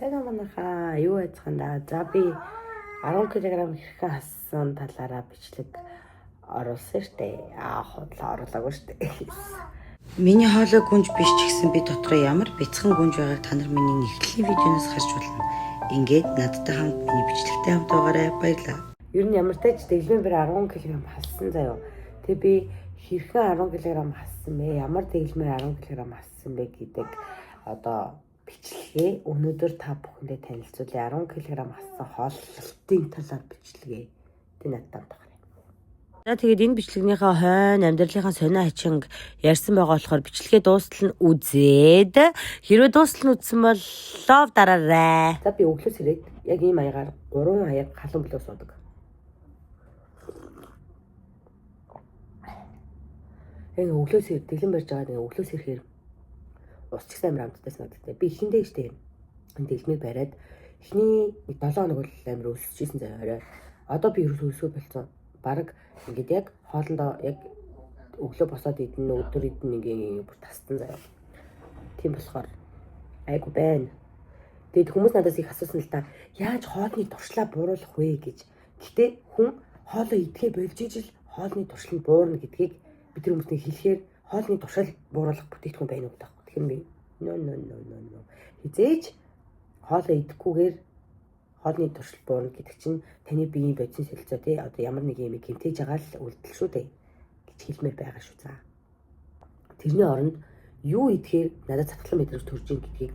Сайн манайхаа юу яцгаанда. За би 10 кг хэрхэн хассан талаараа бичлэг оруулсан штэ. Худлаа оруулаагүй штэ. Миний хоолой гүнж биш ч гэсэн би дотроо ямар бяцхан гүнж байгааг та нар миний эхлэлийн видеоноос харж болно. Ингээд надтай хамт миний бичлэгтэй хамт байгаарай. Баярлалаа. Ер нь ямар тач дэглэмээр 10 кг хассан заяа. Тэгээ би хэрхэн 10 кг хассан бэ? Ямар дэглэмээр 10 кг хассан бэ гэдэг одоо бичлэгээ өнөөдөр та бүхэндээ танилцуулъя. 10 кг хассан хооллолтын талаар бичлэгээ. Тэ надад тохирё. За тэгээд энэ бичлэгнийхээ хойно амьдралынхаа сонио хачинг ярьсан байгаа болохоор бичлэгээ дуустал нь үзээд хэрвээ дуустал нь үзсэн бол лов дараарай. За би өглөөс ирээд яг ийм маягаар 3 хаяг халуун блөө суудаг. Яг өглөөс ирээд дэглэн барьж байгаа нэг өглөөс ирэхээр ус ч гэсэн амар амттай санагддаг. Би ихэндээ штэ энэ дэглэмийг бариад эхний 7 хоног бол амар өсөжсэн заяа орой. Одоо би ерөөсөө өсөө болцсон. Бараг ингээд яг хоолндоо яг өглөө босоод идэн өдөр идэн ингээд бүр тассан заяа. Тийм болохоор айгу байна. Тэгэд хүмүүс надаас их асуусан л та яаж хоолны туршлаа бууруулах вэ гэж. Гэтэ хүн хоолоо идэхээ болж ижил хоолны туршил нь буурна гэдгийг бид нар хүмүүстэй хэлэхээр хоолны туршил бууруулах бүтээгдэхүүн байна уу таах. Тэгэхээр би no. Хизээж хоолоо идэхгүйгээр хоолны туршил буурна гэдэг чинь таны биеийн бодис солилцоо тий одоо ямар нэг юм гэмтээж байгаа л үйлдэл шүү дээ гэж хэлмээр байгаа шүү. За. Тэрний оронд юу идэхээр надад цатгалан мэдрэмж төрж ийн гэдгийг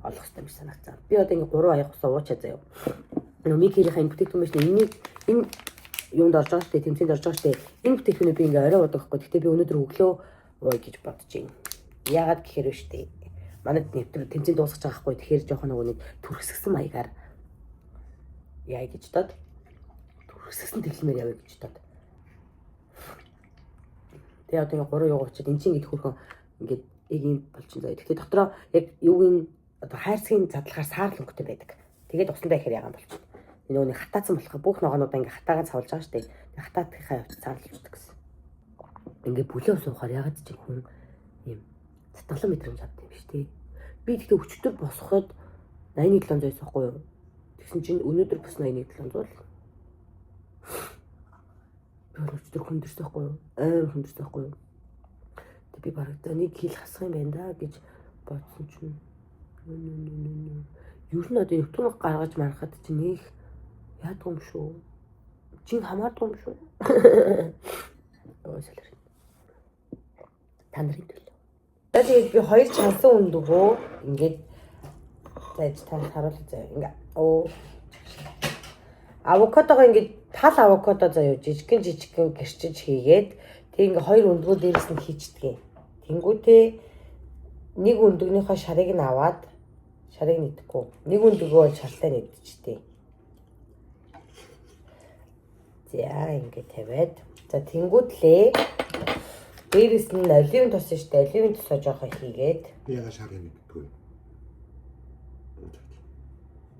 олох хэрэгтэй гэж санагцсан. Би одоо ингэ 3 аяг усаа уучаа заяа. Микерийнхаа энэ бүтээгдэхүүн биш энэ юунд орж байгаа штэ тэмцээнд орж байгаа штэ. Энэ бүтээгдэхүүнээ би ингээ орой удахгүй. Гэхдээ би өнөөдөр өглөө ууя гэж бодож байна. Яагаад гэхээр вэ штэ. Манайд нэвтэр тэмцээнд дуусгаж байгаа хгүй. Тэгэхээр жоохон нөгөө нэг түрхсгсэн маягаар яа гэж дод түрхсгсэн дэглэмээр явъя гэж дод. Тэгээ одоо ингээ 3 юугаа учаад эн чинь ингэ хөрхөн ингээд ийм болчихсон заяа. Гэхдээ дотроо яг юугийн одоо хайрцгийн задлахаар саарл өнгөтэй байдаг. Тэгээд усандаа ихээр ягаан болчихсон. Энэ нөгөө хатаацсан болох бүх ногоонуудаа ингээ хатаагаа цавлж байгаа штэ. Хатаатынхаа явц саарл болчихдог гэсэн. Ингээ бүлээн суухаар ягаад ч хүн ийм цатгалан мэдрэмж авдаг юм биш тий. Би тэгтээ өчтөр босоход 87 зоос ахгүй юу? Тэгсэн чинь өнөөдөр бас 87 л. Би өчтөр хүндэрсэн ахгүй юу? Амар хүндэрсэн ахгүй юу? Тэг би бараг нэг хил хасах юм байна да гэж бодсон чинь ер нь одоо өвтгөн гаргаж марахад чинь нэг яадаг юм шүү. Чин хамаардаг юм шүү. Өөсөлөр. Тандрын төлөө. Тэгээд би хоёр чансан өндөгөө ингээд зааж тань харуулж заяа. Ингээ авокадого ингээд тал авокадо заяа жижигхэн гэрчиж хийгээд тэг ингээ хоёр өндгөө дээрээс нь хийчдэг. Тэнгүүтээ нэг өндөгнийхөө шарыг нь аваад шарыг нэдэхгүй. Нэг өндөгөө бол шартай нэдчихтэй. За ингээ тавиад за тэнгүүтлээ дээрээс нь оливын тос штэ оливын тосоо жоохоо хийгээд яга шарыг мэдгүй.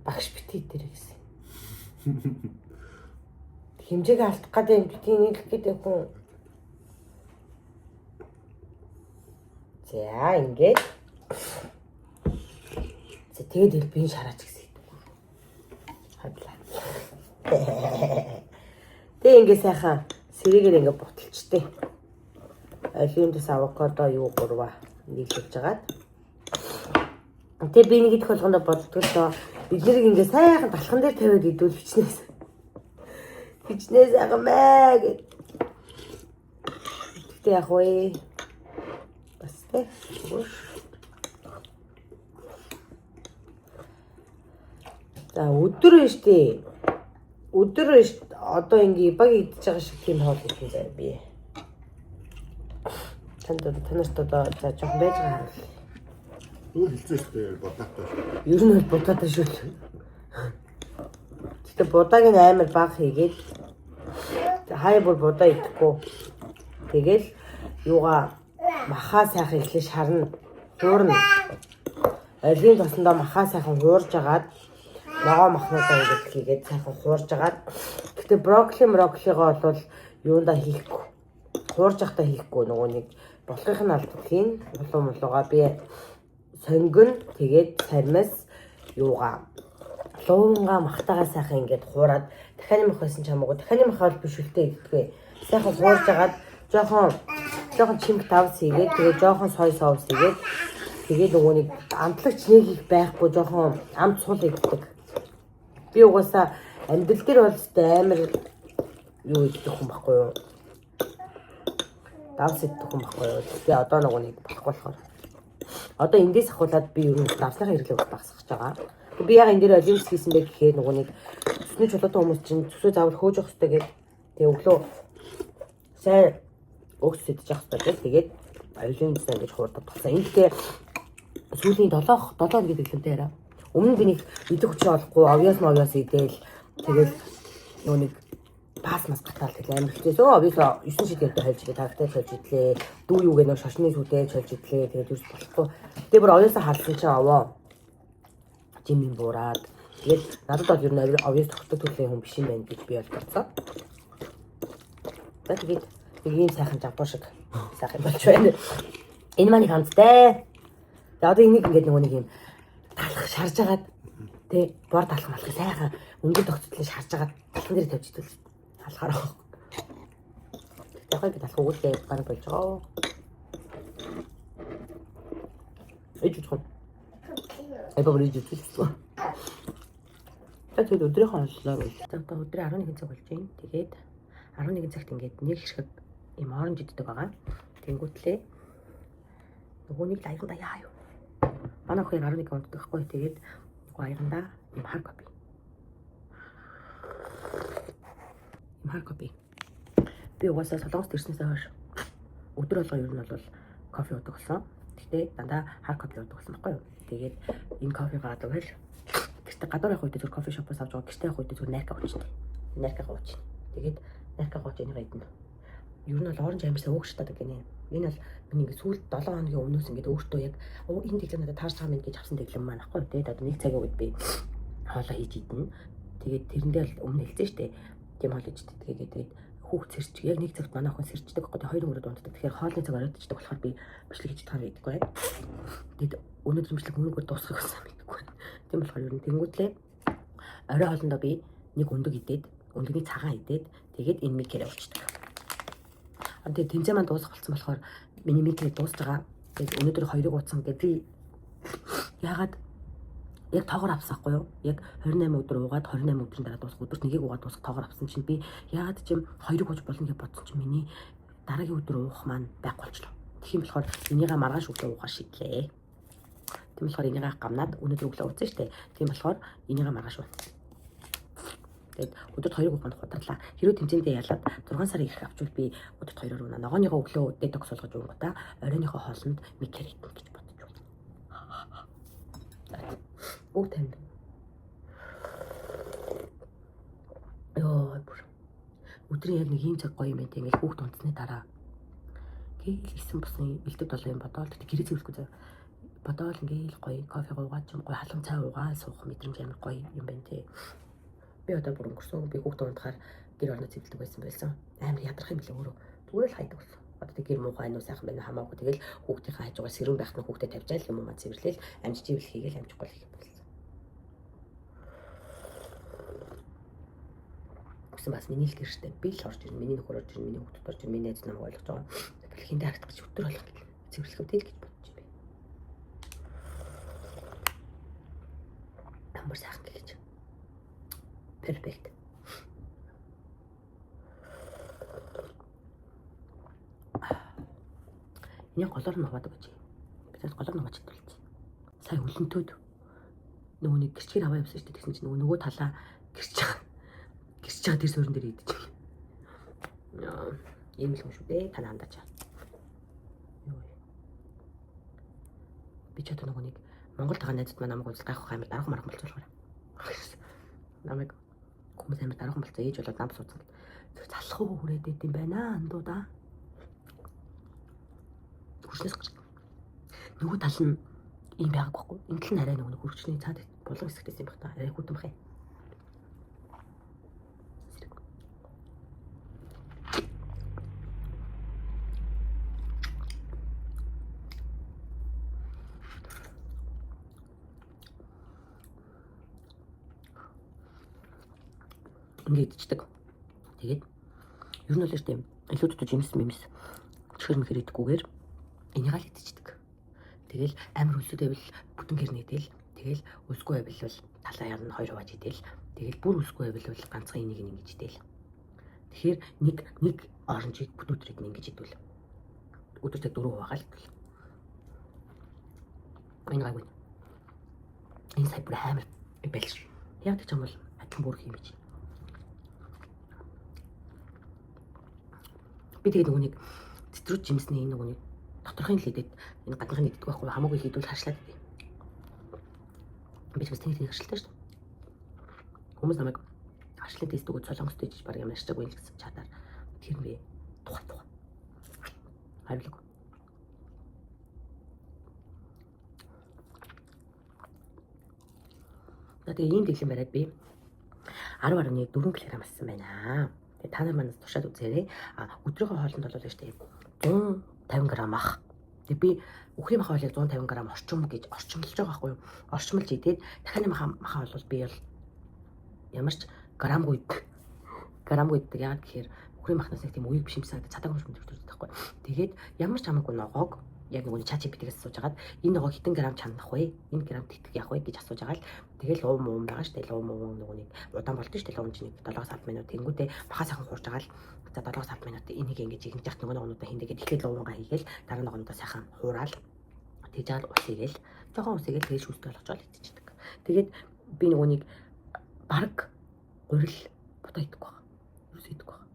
Багш битий дээр гэсэн. Хэмжээг алдах гэдэг битий нийлэх гэдэг хүн. За ингээд тэгээд элбийн шараач гэсэн юм. Хадлаа. Тэг ингээ сайхан сэрээгээр ингээ буталчтэй. Оливын тос авокадо юу гурваа нийлүүлж агаад. Тэг би нэг идэх болгондоо боддгоо бид нэрийг ингээ сайхан талхан дээр тавиад идвэл хичнээн сайхан маа гэд. Тэг яг вэ. Бас тэ. За өдөр нь штэ. Өдөр одоо ингээ баг идчихэж байгаа шиг тийм хоол идэх юм байна би. Танаас одоо за жоохон байж байгаа харуул. Юу хэлцээстэй бодаатай. Ер нь бол будаатай шүү. Гэтэ будааг нь амар баг хийгээд хай бүр будаа идэхгүй. Тэгэл юугаа махаа сайхан ихлэ шарна. Хуурна. Оливын тосондоо махаа сайхан хуурж агаад ногоо махнуудаа ингэж хийгээд сайхан хуурж агаад. Гэтэ брокколигоо бол юундаа хийхгүй. Хуурж ахтаа хийхгүй нөгөө нэг болохын алд хийн улуугаа би сонгон тэгээд сармас юугаа луунгаа махтагаа сайхан ингээд хуураад дахианы мах байсан ч хамаагүй дахианы мах бол биш үлдээ гэдгээ. Сайхан хуурж агаад жоохон чимэг тавс хийгээд тэгээ жоохон сой соус хийгээд тэгээ нөгөө нэг амтлагч нэг их байхгүй жоохон амт сул иддэг. Би угаасаа амьдрал дээр бол амар юу идэх хүн байхгүй юу? Давс идэх хүн байхгүй юу? Тэгээ одоо нөгөө нэг болохгүй болохоор. Одоо эндээс ахуулаад би юу давсныхаа хэрэглээ багасгах байгаа. Би яг энэ дээр олимпс хийсэн байх гэхээр нөгөө нэг цэсний чулуутай хүмүүс чинь цэсөө заавал хөөж явах хэрэгтэй гэдэг. Тэгээ өглөө сайн өгс идэж явах хэрэгтэй. Тэгээд аюулын цэсээ ингэж хуурдах болсон. Энэ тэгээ сүүлийн 7 гэдэг хэлмтэй яриа. Өмнө би нэг идэх хүчээ олохгүй овёс идээл тэгэл нөгөө нэг пас мас гатаал тэгэл амар хэвчээс овёс 9 шидэлтэй хайлж игээ тагтай хайлж идлээ. Дүү юу гэнэ шашны сүдээ хайлж идлээ. Тэгээд юус болохгүй. Тэгээ бүр овёсоо халсан чинь овоо жимийн буураад тэгээд надад бол ер нь овёс тогтдог төрлийн хүн биш юм байна гэж би ойлгоцсон. Тэгээд ийм сайхан жавдуу шиг сайхан болж байна. Энэ маань хамттай. За одоо энийг ингээд нөгөө нэг юм талах шарж агаад тий бор талах малхыг сайхан өнгө тогтцолтой шарж агаад талхан дээр тавьж идвэл алхаар. Яг би талах уулээ гар болж байгаа. Эцэг юм. Айбабрий зүтгэл. Тэгээд өдрийнхөө онцлоор үйл. Одоо өдрийн 11 цаг болж байна. Тэгээд 11 цагт ингээд нэг хэсэг юм оранж иддэг байгаа. Тэнгүүтлээ нөгөөнийг аяганда яа юу. Манай охин 11 унтдаг байхгүй. Тэгээд нөгөө аяганда юм хар кофе. Юм хар кофе. Би угаасаа солонгост ирснээсээ хойш өдөр болгоо ер нь бол кофе уудаг болсон. Гэхдээ дандаа хар кофе уудаг болсон байхгүй юу. Тэгээд энэ кофегаа гадуур гэртээ гадуур явах үед зөв кофе шопоос авч байгаа. Гэртээ явах үед зөв найрка уучдаг. Найрка ууч. Тэгээд найрка ууч энийг идэнэ. Ер нь бол оранж амарсаа өөгчтадаг гинэ. Энэ бол миний ингээд сүүлд 7 хоногийн өмнөөс ингээд өөртөө яг энэ дэглэм надад таарч байгаа мэд гэж авсан дэглэм маань ахгүй. Тэгээд одоо нэг цагийн үед би хоолоо хийж идэнэ. Тэгээд тэрэндээ л өмнө хэлсэн штэ. Тийм хоол хийж иддэг. Тэгээд хүүхд сэрч яг нэг цагт манай охин сэрчдэг байхгүй. Хоёр өнгөрөд унтдаг. Тэгэхээр хоолны цаг оройтчдаг болохоор би бичлэг хийж таар идэггүй бай. Тэгээд өнөөдөр бичлэг өнгөр дуусгах гэсэн мэдгүй. Тийм болохоор ер нь тэнгүүтлээ орой хоолндоо би нэг өндөг идээд өндөгний цагаан идээд тэгээд энэ микээр явуулчихдаг. Тэгээд тэмцээн маань дуусах болсон болохоор миний микер дуусж байгаа. Тэгээд өнөөдөр хоёрыг ууцсан. Тэгээд би яагаад яг тоогоор авсан хгүй юу? Яг 28 өдөр уугаад 28 өдрийн дараа дуусах өдөрт нэгийг уугаад дуусах тоогоор авсан чинь би яагаад ч юм хоёрыг ууж болно гэж бодсон чинь миний дараагийн өдөр уух маань байхгүй болчихлоо. Тэгэх юм болохоор энийгээ маргааш өглөө уугаа шийдлээ. Тийм болохоор энийгээ гамнаад өнөөдөр өглөө ууцсан шүү дээ. Тийм болохоор энийгээ маргааш ууна. Тэгээд өдөрт 2 уух манд хударлаа. Хэрвээ тэмцээндээ ялаад 6 сарын ирэх авчвал би өдөрт 2-оор уунаа. Ногооныхоо өглөө детокс болгож уунгуудаа оройныхоо хоолнд микер идэх гэж бодож байна. Өг танд. Йоо бүр. Өдрийн яг нэг ийм цаг гоё юм байна. Ингээл хүүхд унтсны дараа гээл 9 бусын элдв 7 бодоол гэрээ зэвлэхгүй зав. Бодоол ингээл гоё кофе уугаад ч юм гоё халуун цай уугаад суух мэдрэмж амар гоё юм байна тий. Би одоо бүр өнгөрсөн би хүүхд унтахаар гэр орноо зэвлдэг байсан. Амар ядрах юм билээ өөрөө. Зүгээр л хайдаг болсон. Одоо тэг гэр муухай нуу сайхан байна хамаагүй тэгэл хүүхдийнхээ хажуугаар сэрүүн байх нь хүүхдэд тавьжаал юм уу маа цэвэрлээл амжиж ивэл хийгээл амжихгүй л юм болсон. Бас миний л гэрштэй би л орж ирнэ, миний нөхөр орж ирнэ, миний хүүхд орж ирнэ, миний найз намайг ойлгож байгаа. Тэгэхээр хиндэ харагдах гэж өдөр болох гэх цэвэрлэх үтэл гэж бодож байна. Амар сайхан гэж. Перфект. Энийг голоор нь аваад өгч. Бидээс голоор нь аваад читүүлчих. Сая хөлөнтөөд нөгөө нэг гэрчээр аваа явсан шүү дээ. Тэгсэн чинь нөгөө талаа гэрч байгаа тэр суурин дээр идэж байна. Яа, ийм л юм шүү дээ. Та наандаач. Юу вэ? Би ч одоо нөгөө нэг Монголд байгаа найзууд маань намайг үзэл гайхах амар дарах марах болчихлоо. Намайг хүмүүс амар дарах болцоо ээж болоод нам суудсан. Залах уу хүрээд идэм байна андуудаа. Хурцнаас гарч. Нөгөө тал нь ийм байгааг байхгүй. Энэ тал нь арай нөгөө хурцны цаад булан хэсэгтээс юм байх та. Арай хүтэн бах юм. Ингээд идчихдэг. Тэгээд ер нь бол штэ илүү дутуу жимс чихэр мэхэр идэхгүйгээр энийг л идчихдэг. Тэгэл амар өлсөд байвал бүтэн гэр нэгдэл тэгэл өлсгүй байвал талаа ярн 2 хувааж идэл тэгэл бүр өлсгүй байвал ганцхан энийг ингэж идэл. Тэгэхээр нэг оранжийг бүтэн өдрийг ингэж идвэл өдөртөө 4 хуваагаал идвэл. Энэ гайгүй. Энэ сая бүр амар байлш. Яг гэж юм бол адилхан бүр юм гэж. Би тэгээд нөгөөнийг цэтрүүд жимсний энэ нөгөөнийг доторхын лидэд энэ гадныхын идэх байхгүй хамаагүй хийдүүл харшлаад идэв. Би ч бас тэнийг харшилтай шүү дээ. Хүмүүс намайг харшлын тест өгөөд солонгост ижиж баг ямар ашиггүй л гэсэн чадаар тэр би тухай. Хайрлаг. Тэгээд ийм дэглэн бариад би 10.4 кг ассан байна. Тэгээд та нар манаас тушаад үзээрэй. Өдрийнхөө хоолнд бол штэ 150 г ах. Тэгээд би үхрийн маха хоолыг 150 г орчим гэж орчимлж байгаа байхгүй юу? Орчимлж идээд дахианы маха бол би бол ямарч грамгүй иддэг. Яагаад гэхээр үхрийн махнаас нэг тийм үеиг биш юм санагдаж цадаг юм шиг мэдэрч байгаа байхгүй. Тэгээд ямар ч хамаагүй ногоог яг нэг ChatGPT-гээс асууж агаад энэ ногоо хитэн грамм чанах вэ? Энэ грамм тэтгэх яах вэ гэж асууж агаад тэгэл уум байгаа штэ. Уум нэг удаан болдог штэ. Уум чинь 7-10 минут тэнгүүтээ бахаа сайхан хуурж агаад за 7-10 минут энийг ингэж ингэж яах нөгөө ногоонуудаа хиндэгээд эхлээд уунгаа хийгээл дараа ногоонуудаа сайхан хуураад тэгж агаад ус игээл жоохон ус игээл тэгэл шүүстэй болгочоод идчихдэг. Тэгээд би нөгөөнийг баг гурил бодоо идэхгүй байгаа. Юус идэхгүй байгаа.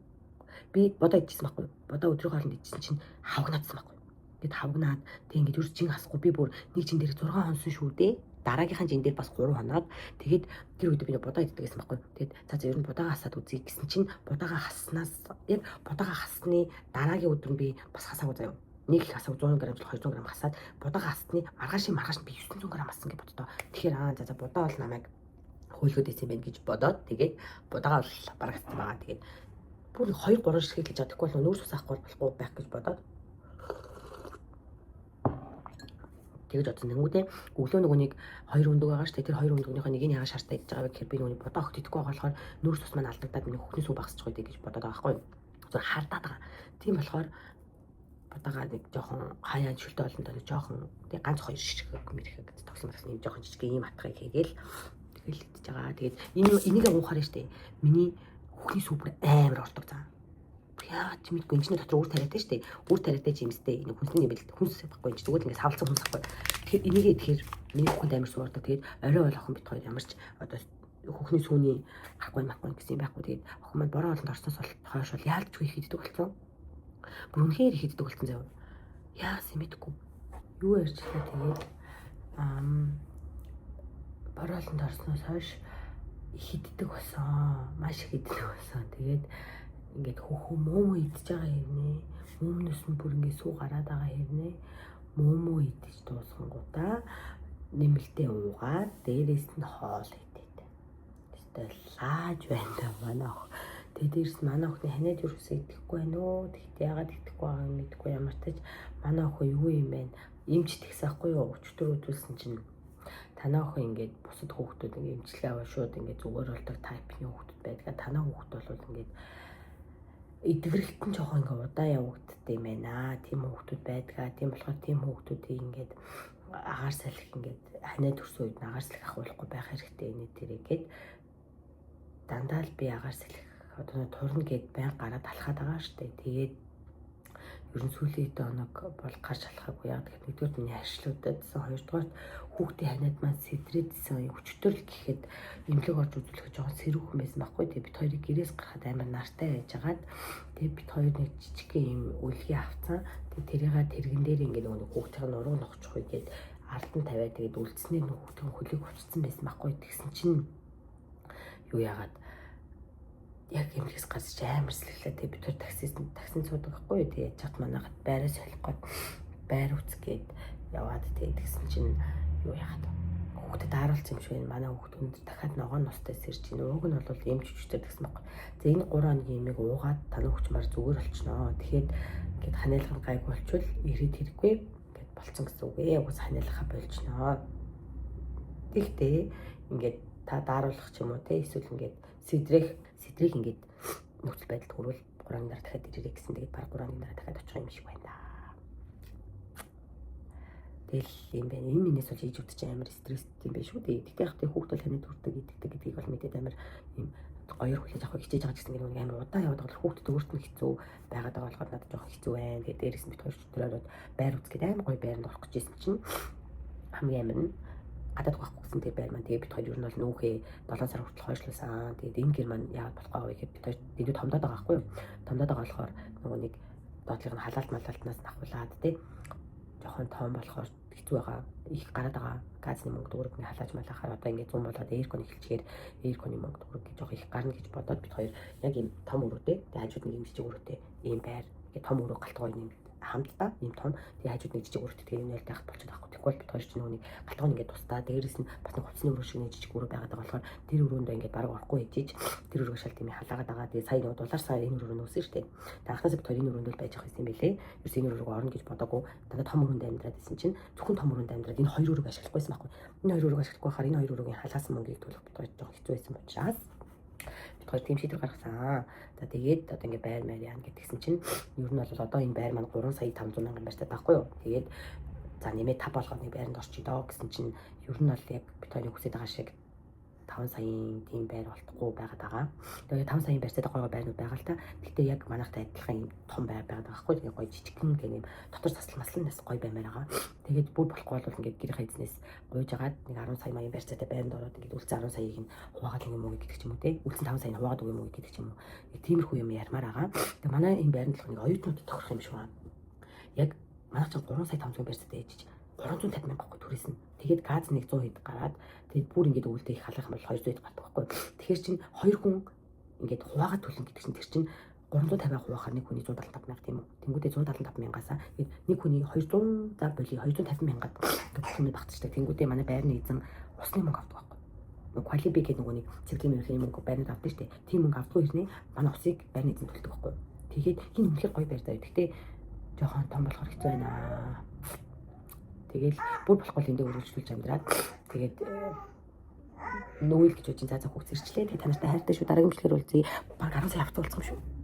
Би бодоо идчихсэн байхгүй. Бодоо өдрийн хоолнд идчихсэн чинь хавгнаадсан байхгүй. Гэт хавгнаад тэг ингэж үрс чин хасахгүй би бүр нэг чин дээр 6 хонсон шүү дээ. Дараагийнхын чин дээр бас 3 хоноод тэгээд тэр үед би бодоо иддэг гэсэн байхгүй. Тэгээд за ер нь будаага хасаад үзье гэсэн чинь будаага хаснаас яг будаага хасны дараагийн өдөр нь би бас хасаагүй заяа. Нэг их хасаа 100 г 200 г хасаад будаага хасны маргааш би 900 г хассан гэж боддоо. Тэгэхээр за будаа бол намайг хөөлгөд исэн байх гэж бодоод тэгээд будаага бол бараг хассан байгаа. Тэгээд бүр 2-3 ширхэг гэж чадахгүй бол нүүрс ус авахгүй болохгүй байх гэж бодоод тэгэж бодсон. Тэнгүүдээ өглөө нөгөөнийг 2 өндөг байгаа шүү дээ. Тэр 2 өндөгнийхөө нэгийг яагаад шаардтай гэж байгаа вэ гэхээр би нөгөөний бодоо өгт идэхгүй байгаа болохоор нүүрс ус маань алдагдаад миний хөхний сүү багасч байгаа гэж бодоод байгаа байхгүй юу. Зөв хардаад байгаа. Тийм болохоор бодоогоо нэг жоохон хаяа шүлтэй болон доо жоохон тэг ганц 2 ширхэг мэрхэг тоглоом гэсэн юм жоохон жижиг ийм атгыг хийгээл тэгэл идэж байгаа. Тэгээд энийг уухаар штэ. Миний хөхний сүү бүр амар ордог заа. Яа ч мэдгүй энэ дотор үр тариатай штэ. Үр тариатай жимстэй энэ хүнсний нэмэлт хүнс байхгүй энэ зүгээр ингээд савлцсан хүнс байхгүй. Тэгэхээр энийг тэгэхээр миний хөхөнд амар суурдаг. Тэгээд орой бол охин бит хоёр ямарч одоо хөхний сүүний харахгүй гэсэн юм байхгүй. Тэгээд охин маань бороо олонд орсноос хойш бол яалч их иддэг болсон. Бүр үнэхээр их иддэг болсон заяа. Яасан мэдгүй. Юу ярьчлаа тэгээд бороо олонд орсноос хойш их иддэг болсон. Маш их иддэг болсон. Тэгээд ингээд хөхөө мөмө идэж байгаа хэрнээ мөмнөөс нь бүр ингээд сүү гараад байгаа хэрнээ мөмө идэж дуусгангуудаа нэмэлтээ уугаад дээрээс нь хоол идээд. Тэстэй лааж байна манай ох. Тэгээд дээрээс манай охны ханиад юусаа идэхгүй байна уу? Тэгтээ яагаад идэхгүй байгаа юм мэдгүй ямар ч тач манай охоо юу юм бэ? Имч тэгсахгүй юу? Өчтөр үзүүлсэн чинь танаа охин ингээд бусад хүүхдүүд ингээд имчилгээ аваа шууд ингээд зүгээр болдог тайпны хүүхдүүд байдаг. Танаа хүүхд бол ингээд эдгэрэлтэн жоохон ингээ удаа явагддаг юм байна. Тийм хүүхдүүд байдгаа. Тийм болохоор тийм хүүхдүүдийг ингээд агаар салхи ингээд ханаа төрсөн үед агаар салхи авахгүй байх хэрэгтэй энэ тэрийгээд дандаа л би агаар салхи одоо турна гэд баян гараад алхаад байгаа штэ. Тэгээд ерөн сүүлийн оног бол гарч алхаагүй яа гэхэд нэгдүгээр миний харшлуудадсан, хоёрдугаар хүүхдийн ханиад маань сэтрээдсэн өчтөр л гэхэд эмнэлэг орж үзүүлэх жоохон сэрүүхэн байсан байхгүй. Тэгээд бид хоёрыг гэрээс гарахад амар нартай байжгаад тэгээд бид хоёр нэг жижиг юм үлгий авцсан. Тэгээд тэрийгээ тэрэгэн дээр ингээд нөгөө хүүхдийн нуруу ногчих үгээд ард нь тавиад тэгээд үлдснээр нөгөө хүүхдийн хөлийг хувцсан байсан байхгүй. Тэгсэн чинь юу яагаад яг эмнэлгээс гарч амар сэлгэлээ. Тэгээд бид хоёр таксинд суудаг байхгүй. Тэгээд чад манайхад байраа солих гээд байр үцгээд яваад тэгээд тэгсэн чинь юу яагаад хүүхдэд ааруулсан юм шиг байна. Манай хүүхдүүд дахиад ногоон ностой сэрж ийн. Ууг нь бол эмч хүчтэй гэсэн байхгүй. За энэ 3 хоногийн эмийг уугаад танаа хүчмар зүгээр болчихноо. Тэгэхэд ингээд ханиалгын гайгүй болчвол ирээд хэрэггүй гэд болцсон гэсэн үг ээ. Угс ханиалгахаа болчихноо. Тэгтээ ингээд та дааруулах ч юм уу те эсвэл ингээд сэдрэх ингээд нөхцөл байдалд хүрвэл 3 дараа дахиад ирээрэй гэсэн. Тэгээд баг 3 дараа дахиад очих юм шиг байна да. Тэгэл юм байна. Энэ минээс бол хийж үтчих амар стресстэй юм байна шүү дээ. Тэгтээ яг тэ хүүхдүүд ханад хүрдэг гэдгийг бол мэдээд амар юм гоёр хүлээж авах хичээж байгаа гэсэн нэг амар удаан яваад байгаа хүүхдэд өөрт нь хэцүү байгаад байгаа болохоор надад жоох хэцүү байна. Тэгээд дээрээс нь бит хоёр өдрөөрөө байр үзгээд амар гоё байранд орох гэжсэн чинь хамгийн амар нь гадаад байхгүй гэсэн тэр байр маань тэгээд бит хоёр ер нь бол нүүхээ 7 сар хүртэл хойшлуулсан. Тэгээд энэ гэр маань яагаад болох вэ гэхээр бит хоёр дэндүү томдоод байгаа байхгүй юу? Томдоод байгаа болохоор нөгөө нэг доотлыг нь халаалт малалтнаас ахуулаад тий жоохон том болохоор хэцүү байгаа. Их гараад байгаа газны мөнгө төгрөг нь халааж малахаар одоо ингээд 100 болоод эйркон эхэлчихээр эйрконы мөнгө төгрөг гэж жоох их гарна гэж бодоод бид хоёр яг ийм том өрөөтэй тэгээд хажууд нэг юм жижиг өрөөтэй ийм байр ингээд том өрөө галтгой юм хамтдаа ийм том тэгээд хажууд нэг жижиг өрөөтэй тэгээд энэ нэлээд тахт болчиход байхгүй. Тэгвэл бид хоёр ч нөгөө галтгой ингээд тусдаа дээрээс нь бас нэг хувцсны өрөө шиг нэг жижиг өрөө байгаад байгаа болохоор тэр өрөөндөө ингээд бараг орохгүй хийж тэр өрөөг шал тийм халаагаад байгаа. Тэгээд сая нөгөө дулаарсаа энэ өрөө нөөсөн шүү дээ. Тэгээд анхнаасаа бид хоёр энэ өрөөнд л байж байгаа юм билээ. Юус энэ өрөөг орно гэж бодоагүй. Тэгээд том өрөөнд амьдраад исэн чинь зөвхөн том өрөөнд амьдраад энэ хоёр өрөөг ашиглахгүйсэн байхгүй. Энэ хоёр өрөөг ашиглахгүй хахаар энэ хоёр өрөөгийн халаасан мөнгийг төлөх бид хоёр жоох хэцүү байсан учраас бид хоёр тийм шийдвэр гаргасан. За тэгээд одоо ингээд байр маяг яана гэдгсэн чинь ер нь бол одоо энэ байр маань 3 сая 500 мянган байртай байхгүй юу. Тэгээд за нэмээд 5 болгоод нэг байранд орчих доо гэсэн чинь ер нь бол яг бид хоёрын хүсэж байгаа шиг 5 саяын тийм байр болтохгүй байгаад байгаа. Тэгээд 5 саяын байртай гоё байрнууд байгаа л та. Гэхдээ яг манайхтай адилхан юм том байр байгаад байгаа хгүй. Тэгээд гоё жижигхэн гэх юм дотор засал масланаас гоё баймаар байгаа. Тэгээд бүр болохгүй бол ингээд гэрийнхээ эзнээс гуйж агаад нэг 10 сая маягийн байртай байранд ороод ингээд үлцэн 10 саяыг нь хуваагаад юм уу гэдэг ч юм уу те. Үлцэн 5 саяыг хуваагаад өгөх юм уу гэдэг ч юм уу. Тиймэрхүү юм ярмаар байгаа. Тэгээд манай энэ байранд л нэг оюутнууд тохирох юм шиг байна. Яг манайх ч 3 сая 500 байртай ээжиж 350 мянга гоо төрөөсөн. Тэгээд газ нэг 100 хэд гараад тэгээд бүр ингээд өвөлдөө их халах юм бол 200 хэд гардаг байхгүй. Тэгэхээр чинь хоёр хүн ингээд хуваагаад төлнө гэдэг чинь тэр чинь 350 хуваахаар нэг хүний 175 мянга тийм үү. Тэнгүүдээ 175 мянгаас нэг хүний 200 за боли 250 мянгаад гэдэг хүмүүс багтчихдаг. Тэнгүүдээ манай байрны эзэн усны мөнгө авдаг байхгүй. Quality гэдэг нөгөө нэг цэвэрлэгийн мөрлийн мөнгө байрнууд авдаг шүү дээ. Тийм мөнгө авдаггүй хэрнээ манай усыг байрны эзэн төлдөг байхгүй. Тэгээд хин үнэхээр гоё байр даа. Гэхдээ жоохон том болохоор хэцүү байна. Тэгэл бүр болохгүй эндээ өргөжлүүлж амьдраад тэгээд нүүл гэж үчин цаацаа хүүхд зэрчлээ. Тэгээд та нартай хайртай шүү. Дараагийн бичлэгээр уулзъя. Баг 10 сая авто болсон юм шүү.